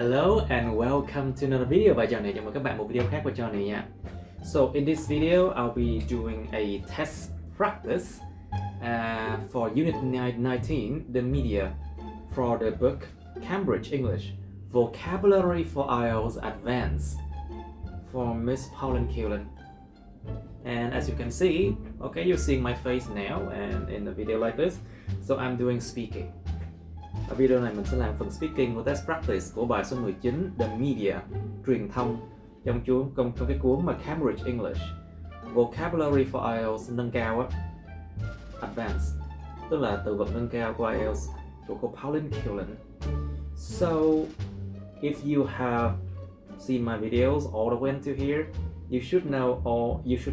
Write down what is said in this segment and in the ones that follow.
Hello and welcome to another video. Và chào mừng các bạn một video khác của channel này nha. So in this video, I'll be doing a test practice for Unit 19, the media, for the book Cambridge English, Vocabulary for IELTS Advanced, for Miss Pauline Cullen. And as you can see, okay, you're seeing my face now and in a video like this, so I'm doing speaking. Ở video này mình sẽ làm phần speaking của test practice của bài số 19, The Media, truyền thông, trong cái cuốn mà Cambridge English, Vocabulary for IELTS nâng cao á, Advanced, tức là từ vựng nâng cao của IELTS của cô Pauline Cullen. So, if you have seen my videos all the way into here, you should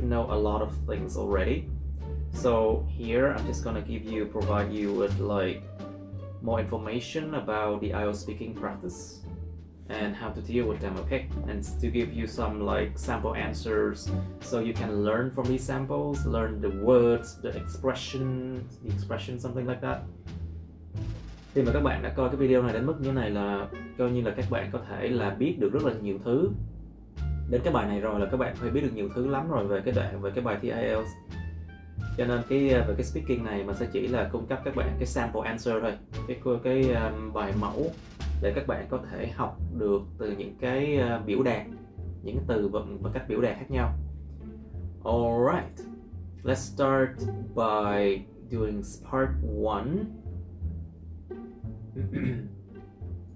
know a lot of things already. So here I'm just gonna provide you with like more information about the IELTS speaking practice and how to deal with them, okay? And to give you some like sample answers so you can learn from these samples, learn the words, the expression, something like that. Khi mà các bạn đã coi cái video này đến mức như này là coi như là các bạn có thể là biết được rất là nhiều thứ. Đến cái bài này rồi là các bạn phải biết được nhiều thứ lắm rồi về cái bài thi IELTS. Cho nên về cái speaking này mình sẽ chỉ là cung cấp các bạn cái sample answer thôi, cái bài mẫu để các bạn có thể học được từ những cái biểu đạt, những cái từ vựng và cách biểu đạt khác nhau. Alright, let's start by doing part 1.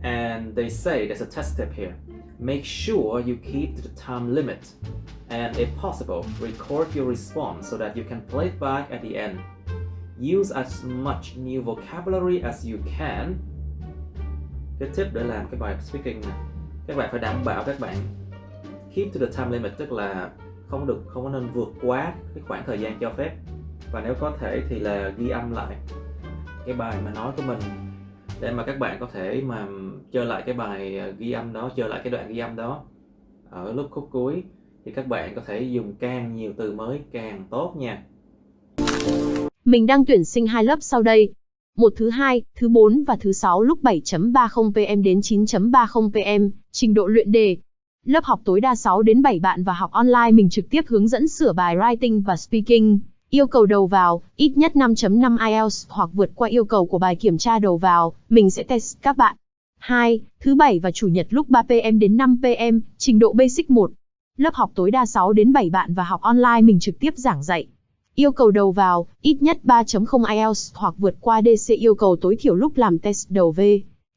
And they say there's a test tip here. Make sure you keep to the time limit. And if possible, record your response so that you can play it back at the end. Use as much new vocabulary as you can. Cái tip để làm cái bài speaking này, các bạn phải đảm bảo các bạn keep to the time limit, tức là không có nên vượt quá cái khoảng thời gian cho phép. Và nếu có thể thì là ghi âm lại cái bài mà nói của mình để mà các bạn có thể mà chơi lại cái bài ghi âm đó, chơi lại cái đoạn ghi âm đó ở lúc khúc cuối. Thì các bạn có thể dùng càng nhiều từ mới càng tốt nha. Mình đang tuyển sinh 2 lớp sau đây. Một thứ 2, thứ 4 và thứ 6 lúc 7:30 PM đến 9:30 PM, trình độ luyện đề. Lớp học tối đa 6 đến 7 bạn và học online mình trực tiếp hướng dẫn sửa bài writing và speaking. Yêu cầu đầu vào, ít nhất 5.5 IELTS hoặc vượt qua yêu cầu của bài kiểm tra đầu vào, mình sẽ test các bạn. 2, thứ 7 và chủ nhật lúc 3 PM đến 5 PM, trình độ Basic 1. Lớp học tối đa 6 đến 7 bạn và học online mình trực tiếp giảng dạy. Yêu cầu đầu vào, ít nhất 3.0 IELTS hoặc vượt qua DC yêu cầu tối thiểu lúc làm test đầu V.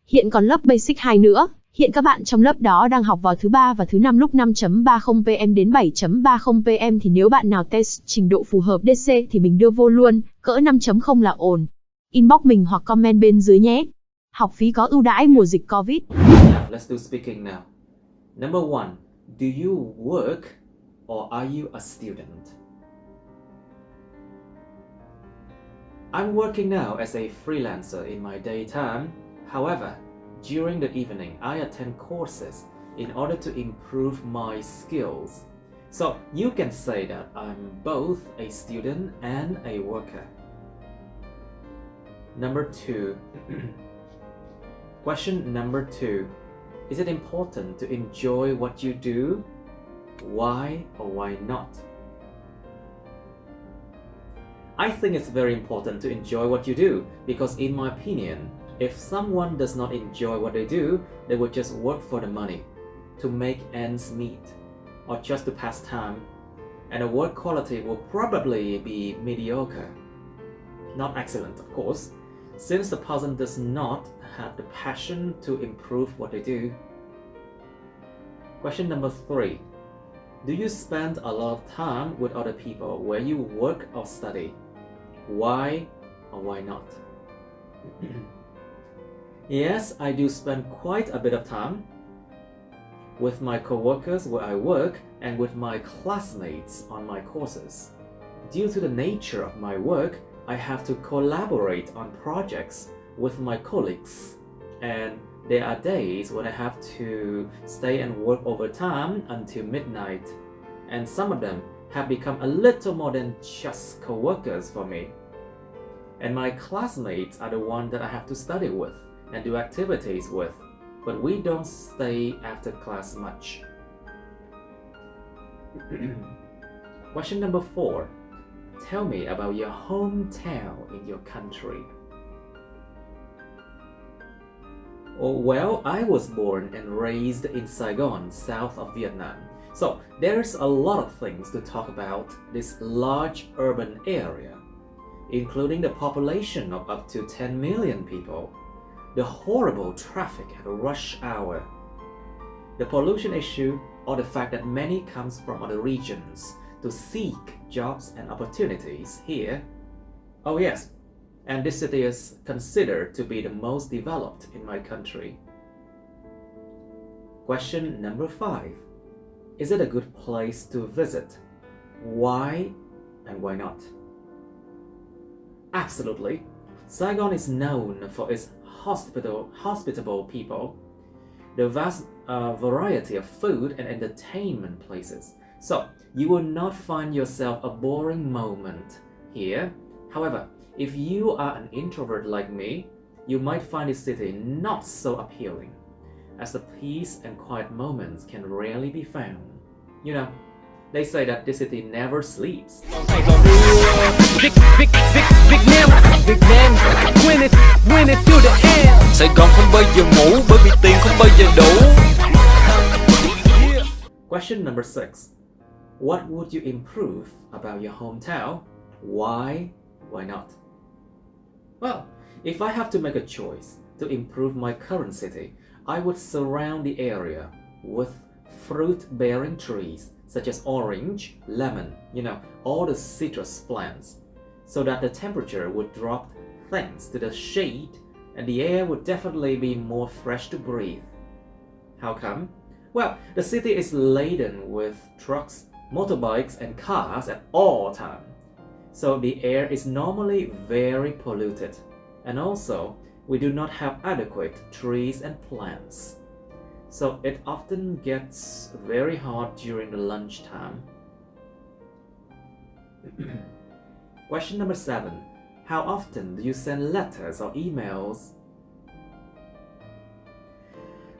Hiện còn lớp Basic 2 nữa, hiện các bạn trong lớp đó đang học vào thứ 3 và thứ 5 lúc 5.30 PM đến 7.30 PM thì nếu bạn nào test trình độ phù hợp DC thì mình đưa vô luôn, cỡ 5.0 là ổn. Inbox mình hoặc comment bên dưới nhé. Học phí có ưu đãi mùa dịch Covid. Yeah, let's do speaking now. Number 1. Do you work or are you a student? I'm working now as a freelancer in my daytime. However, during the evening, I attend courses in order to improve my skills. So you can say that I'm both a student and a worker. Number 2. Question number 2. Is it important to enjoy what you do? Why or why not? I think it's very important to enjoy what you do because in my opinion, if someone does not enjoy what they do, they will just work for the money, to make ends meet, or just to pass time, and the work quality will probably be mediocre. Not excellent, of course, since the person does not have the passion to improve what they do. Question number 3. Do you spend a lot of time with other people where you work or study? Why or why not? Yes, I do spend quite a bit of time with my co-workers where I work and with my classmates on my courses. Due to the nature of my work, I have to collaborate on projects with my colleagues, and there are days when I have to stay and work overtime until midnight, and some of them have become a little more than just co-workers for me. And my classmates are the ones that I have to study with and do activities with. but we don't stay after class much. Question number 4. Tell me about your hometown in your country. Oh, well, I was born and raised in Saigon, south of Vietnam. So there's a lot of things to talk about this large urban area, including the population of up to 10 million people, the horrible traffic at rush hour, the pollution issue, or the fact that many comes from other regions to seek jobs and opportunities here. Oh yes, and this city is considered to be the most developed in my country. Question number 5. Is it a good place to visit? Why and why not? Absolutely. Saigon is known for its hospitable people, the vast variety of food and entertainment places. So you will not find yourself a boring moment here. However, if you are an introvert like me, you might find this city not so appealing, as the peace and quiet moments can rarely be found. You know, they say that this city never sleeps. Saigon không bao giờ ngủ bởi vì tiền không bao giờ đủ. Question number 6. What would you improve about your hometown? Why not? Well, if I have to make a choice to improve my current city, I would surround the area with fruit-bearing trees such as orange, lemon, all the citrus plants, so that the temperature would drop thanks to the shade and the air would definitely be more fresh to breathe. How come? Well, the city is laden with trucks, motorbikes and cars at all times. So the air is normally very polluted, and also we do not have adequate trees and plants. So it often gets very hot during the lunchtime. Question number 7. How often do you send letters or emails?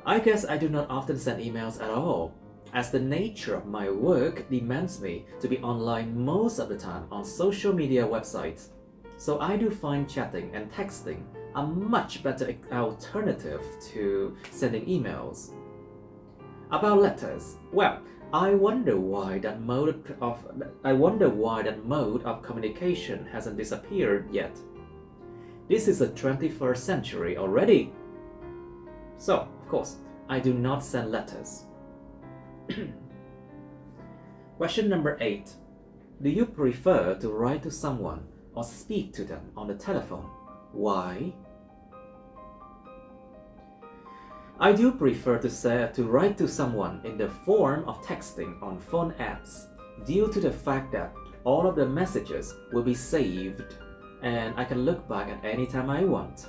I guess I do not often send emails at all, as the nature of my work demands me to be online most of the time on social media websites. So I do find chatting and texting a much better alternative to sending emails. About letters, well, I wonder why that mode of communication hasn't disappeared yet. This is the 21st century already. So, of course, I do not send letters. Question number 8. Do you prefer to write to someone or speak to them on the telephone? Why? I do prefer to write to someone in the form of texting on phone apps, due to the fact that all of the messages will be saved and I can look back at any time I want.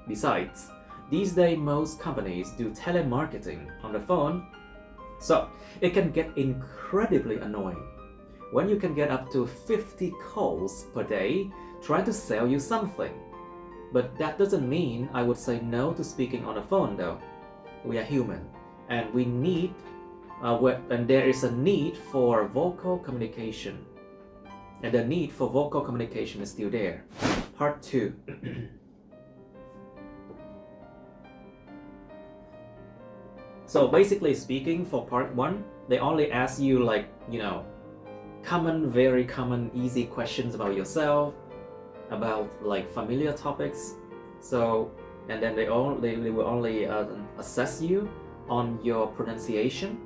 Besides, these days most companies do telemarketing on the phone, so it can get incredibly annoying when you can get up to 50 calls per day trying to sell you something. But that doesn't mean I would say no to speaking on the phone though. We are human, and we need, and there is a need for vocal communication, and the need for vocal communication is still there. Part 2. So basically speaking, for part 1, they only ask you very common, easy questions about yourself, about familiar topics. So. And then they will only assess you on your pronunciation,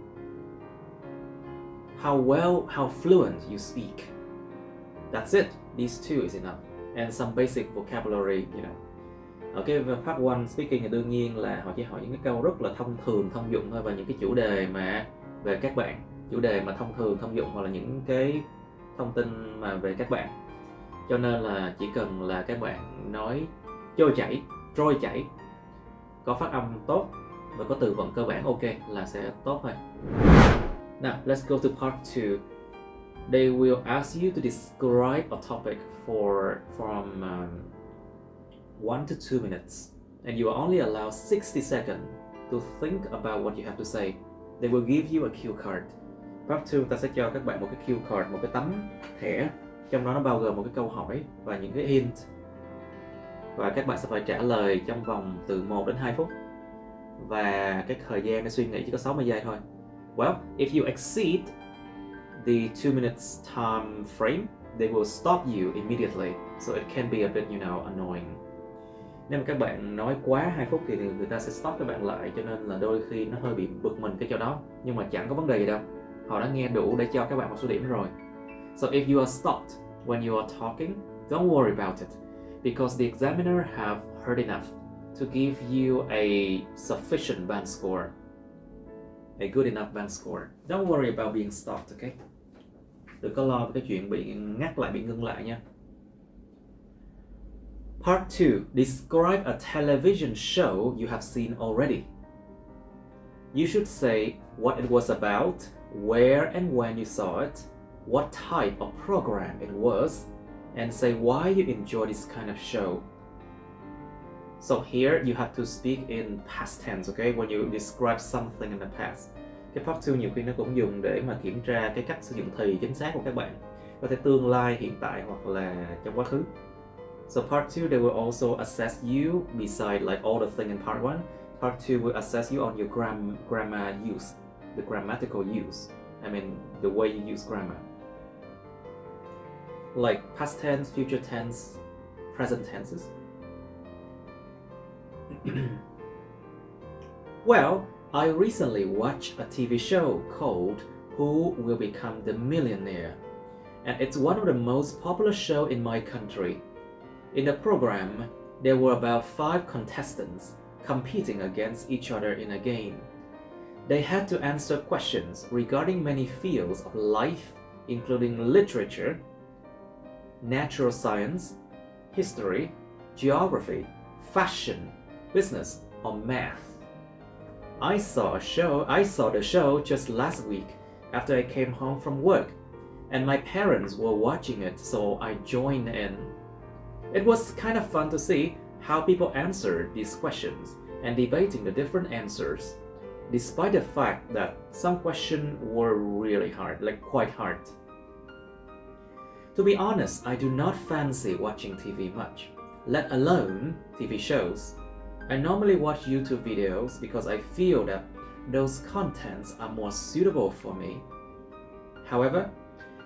how fluent you speak. That's it. These 2 is enough. And some basic vocabulary, Ở cái part 1 speaking thì đương nhiên là họ chỉ hỏi những cái câu rất là thông thường, thông dụng thôi, và những cái chủ đề mà về các bạn, chủ đề mà thông thường, thông dụng, hoặc là những cái thông tin mà về các bạn. Cho nên là chỉ cần là các bạn nói trôi chảy, có phát âm tốt và có từ vựng cơ bản ok là sẽ tốt thôi. Now, let's go to part 2. They will ask you to describe a topic from 1 to 2 minutes, and you are only allowed 60 seconds to think about what you have to say. They will give you a cue card. Part 2 ta sẽ cho các bạn một cái cue card, một cái tấm thẻ. Trong đó nó bao gồm một cái câu hỏi và những cái hint. Và các bạn sẽ phải trả lời trong vòng từ 1 đến 2 phút. Và cái thời gian để suy nghĩ chỉ có 60 giây thôi. Well, if you exceed the 2 minutes time frame, they will stop you immediately. So it can be a bit, annoying. Nếu mà các bạn nói quá 2 phút thì người ta sẽ stop các bạn lại, cho nên là đôi khi nó hơi bị bực mình cái chỗ đó. Nhưng mà chẳng có vấn đề gì đâu. Họ đã nghe đủ để cho các bạn một số điểm rồi. So if you are stopped when you are talking, don't worry about it, because the examiner have heard enough to give you a sufficient band score, a good enough band score. Don't worry about being stopped, okay? Đừng có lo về cái chuyện bị ngắt lại, bị ngưng lại nha. Part 2. Describe a television show you have seen already. You should say what it was about, where and when you saw it, what type of program it was, and say why you enjoy this kind of show. So here you have to speak in past tense, okay? When you describe something in the past. Cái part 2 nhiều khi nó cũng dùng để mà kiểm tra cái cách sử dụng thì chính xác của các bạn. Có thể tương lai, hiện tại hoặc là trong quá khứ. So part 2 they will also assess you beside like all the thing in part 1. Part 2 will assess you on your grammar use, the grammatical use. I mean the way you use grammar. Like past tense, future tense, present tenses. Well, I recently watched a TV show called Who Will Become the Millionaire, and it's one of the most popular shows in my country. In the program, there were about 5 contestants competing against each other in a game. They had to answer questions regarding many fields of life, including literature, natural science, history, geography, fashion, business, or math. I saw the show just last week after I came home from work, and my parents were watching it, so I joined in. It was kind of fun to see how people answered these questions and debating the different answers, despite the fact that some questions were really hard, like quite hard. To be honest, I do not fancy watching TV much, let alone TV shows. I normally watch YouTube videos because I feel that those contents are more suitable for me. However,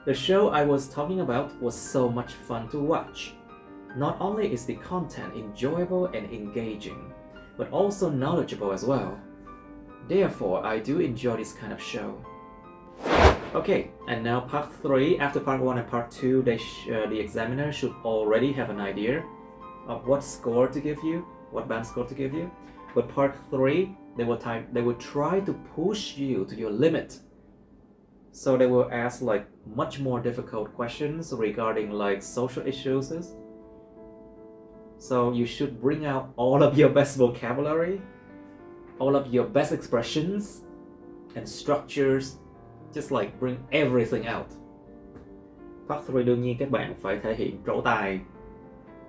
the show I was talking about was so much fun to watch. Not only is the content enjoyable and engaging, but also knowledgeable as well. Therefore, I do enjoy this kind of show. Okay, and now part 3. After part 1 and part 2, the examiner should already have an idea of what score to give you, what band score to give you. But part 3, they will try to push you to your limit. So they will ask like much more difficult questions regarding like social issues. So you should bring out all of your best vocabulary, all of your best expressions and structures. Just like bring everything out. Part 3 đương nhiên các bạn phải thể hiện trổ tài,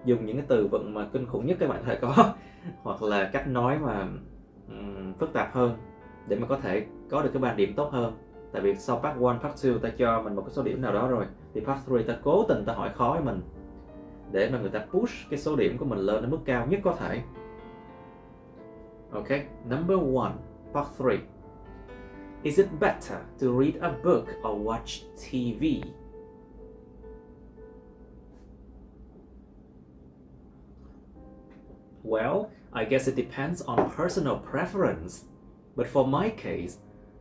dùng những cái từ vựng mà kinh khủng nhất các bạn có thể có, hoặc là cách nói mà phức tạp hơn để mà có thể có được cái band điểm tốt hơn. Tại vì sau part 1, part 2 ta cho mình một cái số điểm nào đó rồi, thì part 3 ta cố tình ta hỏi khó với mình để mà người ta push cái số điểm của mình lên đến mức cao nhất có thể. Okay, number 1, part 3. Is it better to read a book or watch TV? Well, I guess it depends on personal preference. But for my case,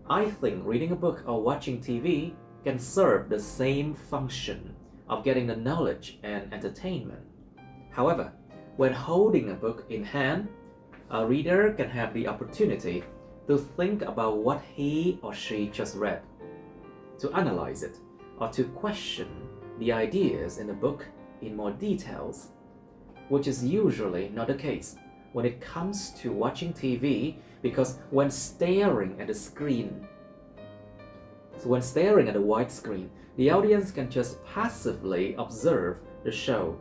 I think reading a book or watching TV can serve the same function of getting the knowledge and entertainment. However, when holding a book in hand, a reader can have the opportunity to think about what he or she just read, to analyze it, or to question the ideas in the book in more details, which is usually not the case when it comes to watching TV, because when staring at the wide screen, the audience can just passively observe the show,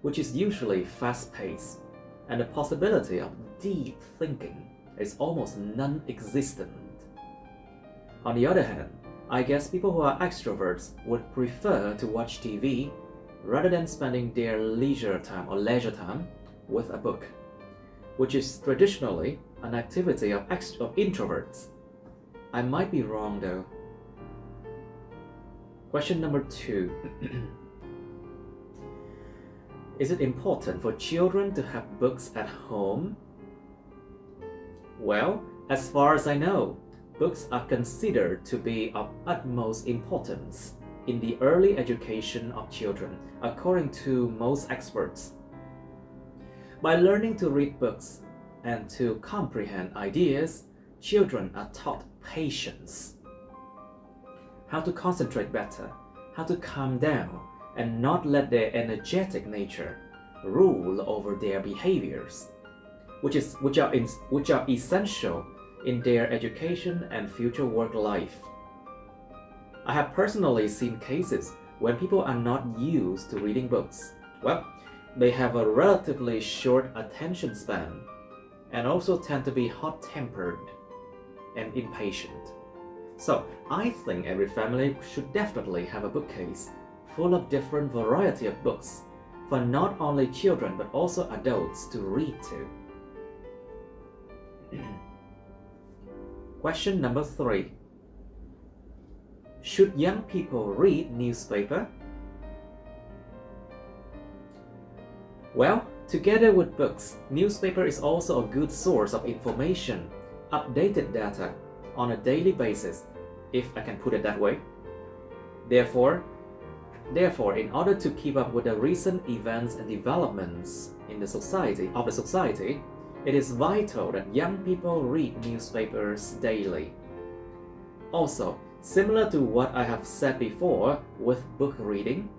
which is usually fast-paced, and the possibility of deep thinking is almost non-existent. On the other hand, I guess people who are extroverts would prefer to watch TV rather than spending their leisure time with a book, which is traditionally an activity of introverts. I might be wrong though. Question number 2. Is it important for children to have books at home? Well, as far as I know, books are considered to be of utmost importance in the early education of children, according to most experts. By learning to read books and to comprehend ideas, children are taught patience, how to concentrate better, how to calm down, and not let their energetic nature rule over their behaviors, which are essential in their education and future work life. I have personally seen cases when people are not used to reading books. Well, they have a relatively short attention span and also tend to be hot-tempered and impatient. So I think every family should definitely have a bookcase full of different variety of books for not only children but also adults to read to. Question number 3. Should young people read newspaper? Well, together with books, newspaper is also a good source of information, updated data on a daily basis, if I can put it that way. Therefore, in order to keep up with the recent events and developments in the society, it is vital that young people read newspapers daily. Also, similar to what I have said before with book reading,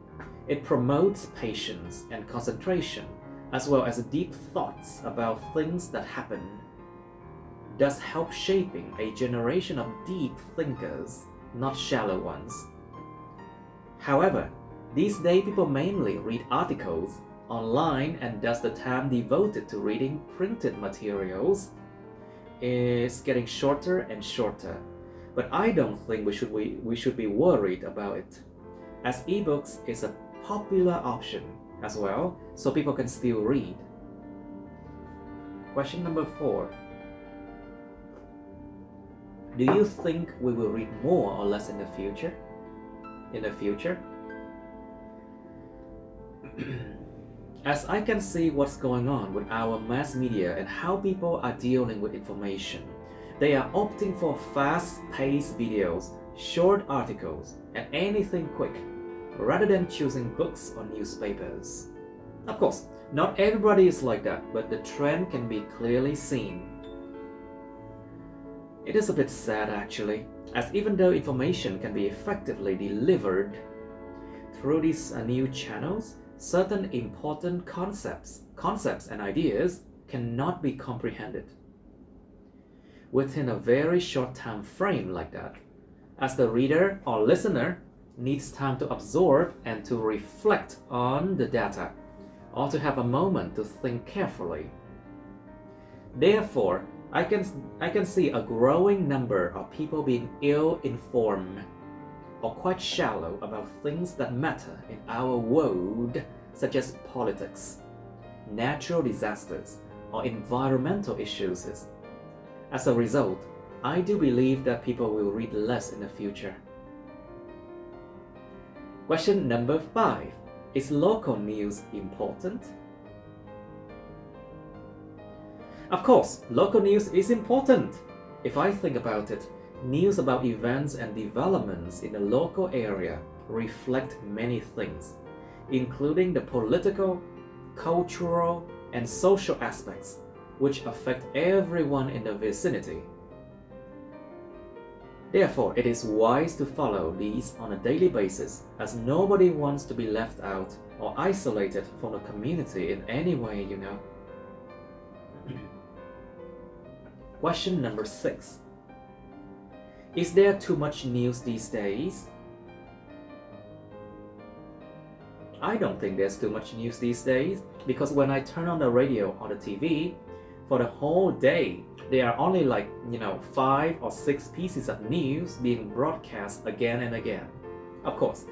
it promotes patience and concentration, as well as deep thoughts about things that happen, thus help shaping a generation of deep thinkers, not shallow ones. However, these days people mainly read articles online, and thus the time devoted to reading printed materials is getting shorter and shorter. But I don't think we should be worried about it, as ebooks is a popular option as well, so people can still read. Question number 4. Do you think we will read more or less in the future? As I can see what's going on with our mass media and how people are dealing with information, they are opting for fast-paced videos, short articles, and anything quick, rather than choosing books or newspapers. Of course, not everybody is like that, but the trend can be clearly seen. It is a bit sad actually, as even though information can be effectively delivered through these new channels, certain important concepts and ideas cannot be comprehended within a very short time frame like that, as the reader or listener needs time to absorb and to reflect on the data, or to have a moment to think carefully. Therefore, I can see a growing number of people being ill-informed or quite shallow about things that matter in our world, such as politics, natural disasters, or environmental issues. As a result, I do believe that people will read less in the future. Question number 5. Is local news important? Of course, local news is important. If I think about it, news about events and developments in the local area reflect many things, including the political, cultural, and social aspects, which affect everyone in the vicinity. Therefore, it is wise to follow these on a daily basis, as nobody wants to be left out or isolated from the community in any way, you know. Question number 6. Is there too much news these days? I don't think there's too much news these days, because when I turn on the radio or the TV, for the whole day, there are only like, 5 or 6 pieces of news being broadcast again and again. Of course,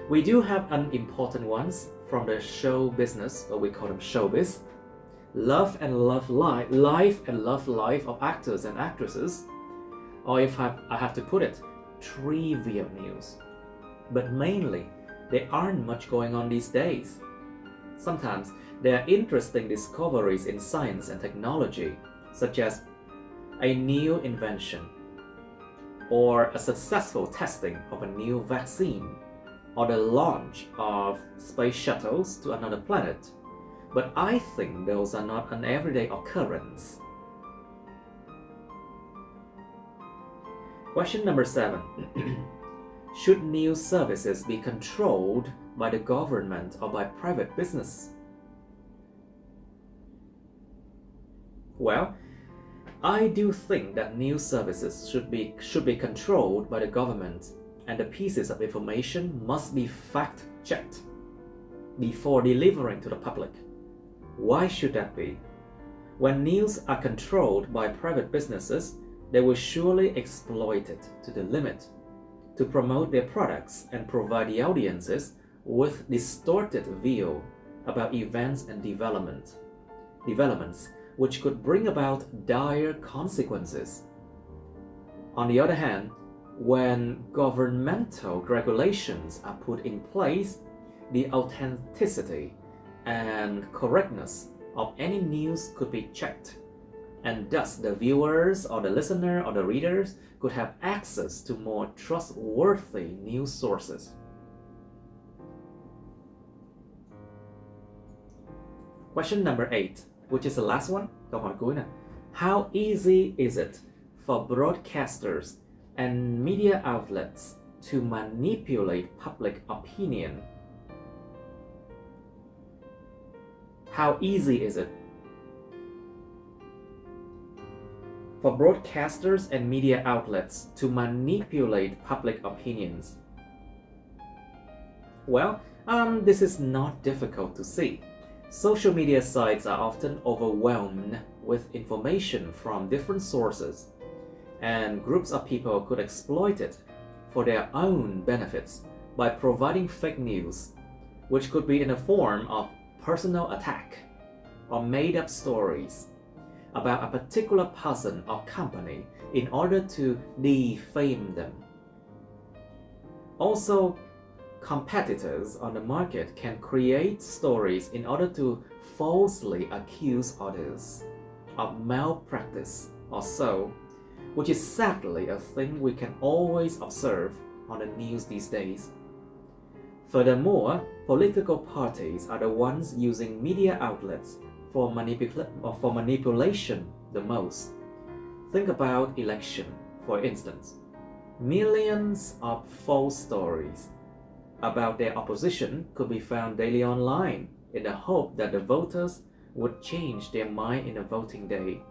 we do have unimportant ones from the show business, or we call them showbiz. Life and love life of actors and actresses, or if I have to put it, trivial news. But mainly, there aren't much going on these days. Sometimes there are interesting discoveries in science and technology, such as a new invention, or a successful testing of a new vaccine, or the launch of space shuttles to another planet. But I think those are not an everyday occurrence. Question number 7. Should news services be controlled by the government or by private business? Well, I do think that news services should be controlled by the government, and the pieces of information must be fact-checked before delivering to the public. Why should that be? When news are controlled by private businesses, they will surely exploit it to the limit to promote their products and provide the audiences with distorted view about events and developments, which could bring about dire consequences. On the other hand, when governmental regulations are put in place, the authenticity and correctness of any news could be checked, and thus the viewers or the listener or the readers could have access to more trustworthy news sources. Question number 8, which is the last one. Câu hỏi cuối nè. How easy is it for broadcasters and media outlets to manipulate public opinion? How easy is it for broadcasters and media outlets to manipulate public opinions? Well, this is not difficult to see. Social media sites are often overwhelmed with information from different sources, and groups of people could exploit it for their own benefits by providing fake news, which could be in the form of personal attack or made-up stories about a particular person or company in order to defame them. Also, competitors on the market can create stories in order to falsely accuse others of malpractice or so, which is sadly a thing we can always observe on the news these days. Furthermore, political parties are the ones using media outlets for manipulation the most. Think about election, for instance. Millions of false stories about their opposition could be found daily online in the hope that the voters would change their mind in a voting day.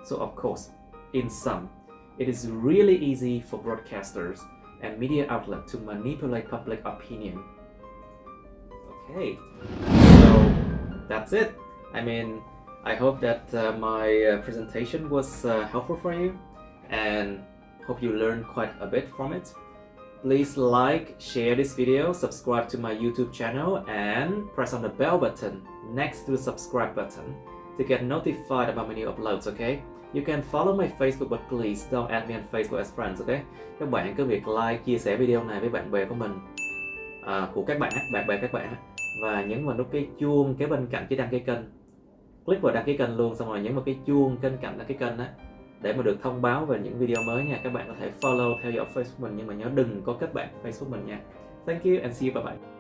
So of course, in sum, it is really easy for broadcasters and media outlets to manipulate public opinion. Okay, so that's it. I hope that my presentation was helpful for you, and hope you learned quite a bit from it. Please like, share this video, subscribe to my YouTube channel, and press on the bell button next to the subscribe button to get notified about my new uploads, okay? You can follow my Facebook, but please don't add me on Facebook as friends, okay? Các bạn cứ việc like, chia sẻ video này với bạn bè của mình, của các bạn bè các bạn, và nhấn vào nút cái chuông kế bên cạnh cái đăng ký kênh. Click vào đăng ký kênh luôn, xong rồi nhấn vào cái chuông bên cạnh đăng ký kênh á, để mà được thông báo về những video mới nha. Các bạn có thể follow theo dõi Facebook mình, nhưng mà nhớ đừng có kết bạn Facebook mình nha. Thank you and see you, bye bye.